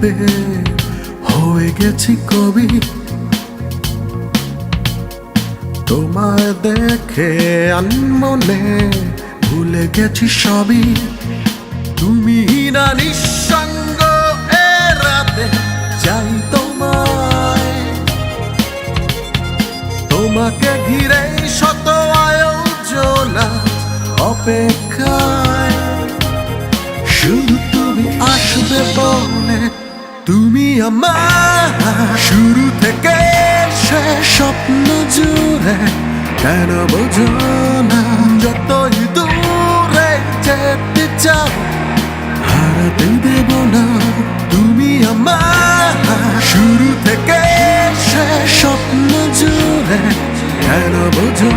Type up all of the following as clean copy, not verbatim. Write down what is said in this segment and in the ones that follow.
নীরবে হয়ে গেছি কবি। তোমায় দেখে আনমনে ভুলে গেছি সবই। তুমি না নিঃসঙ্গ এ রাতে চাই তোমায়, তোমাকে ঘিরে শত আয়োজনা অপেক্ষায়। শুধু তুমি আসবে বলে, তুমি আমার শুরু থেকে শেষ স্বপ্ন জুড়ে। কেন বোঝো না যতই দূরে যেতে চাও হারাতে দেব না। তুমি আমার শুরু থেকে শেষ স্বপ্ন জুড়ে। কেন বোঝো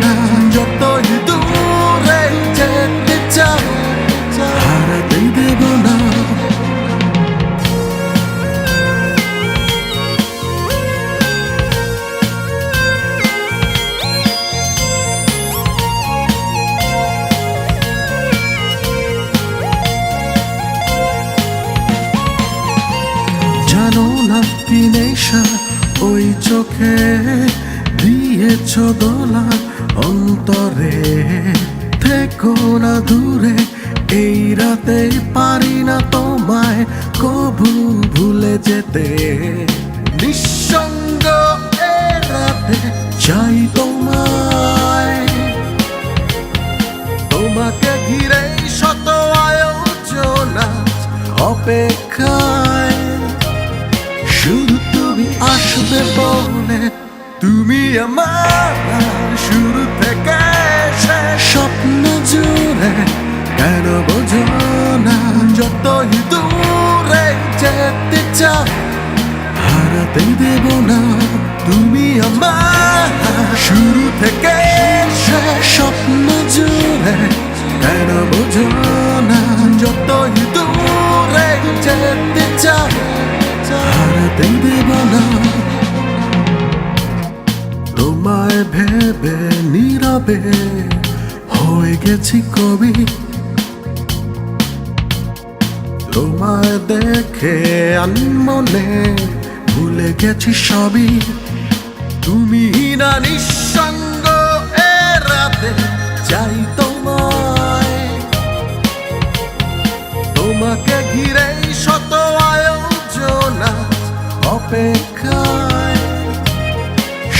না যতই দূরে যেতে চাও হারাতে দেব না। জানো না কি নেশা ওই চোখে দিয়েছ দোলা অন্তরে। থেকো না দূরে এই রাতে, পারি না তোমায় কবু ভুলে যেতে। নিঃসঙ্গ এ রাতে চাই তোমায়, তোমাকে ঘিরে শত আয়োজনা অপেক্ষায়। শুধু তুমি আসবে বলে, তুমি আমার শুরু থেকে শেষ স্বপ্ন জুড়ে। কেন বোঝো না যতই দূরে যেতে চাও হারাতে দেব না। তুমি আমার শুরু থেকে শেষ স্বপ্ন জুড়ে। কেন বোঝো না যতই দূরে যেতে চাও হারাতে দেব না। তোমায় ভেবে নীরবে হয়ে গেছি কবি। তোমায় দেখে আনমনে ভুলে গেছি সবই। তুমি না নিঃসঙ্গ এ রাতে চাই তোমায়, তোমাকে ঘিরে শত আয়োজনা অপেক্ষায়।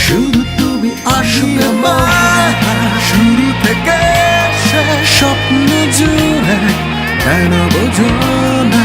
শুধু তুমি আসবে আমার শুরু থেকে শেষ স্বপ্ন জুড়ে। কেন বোঝো না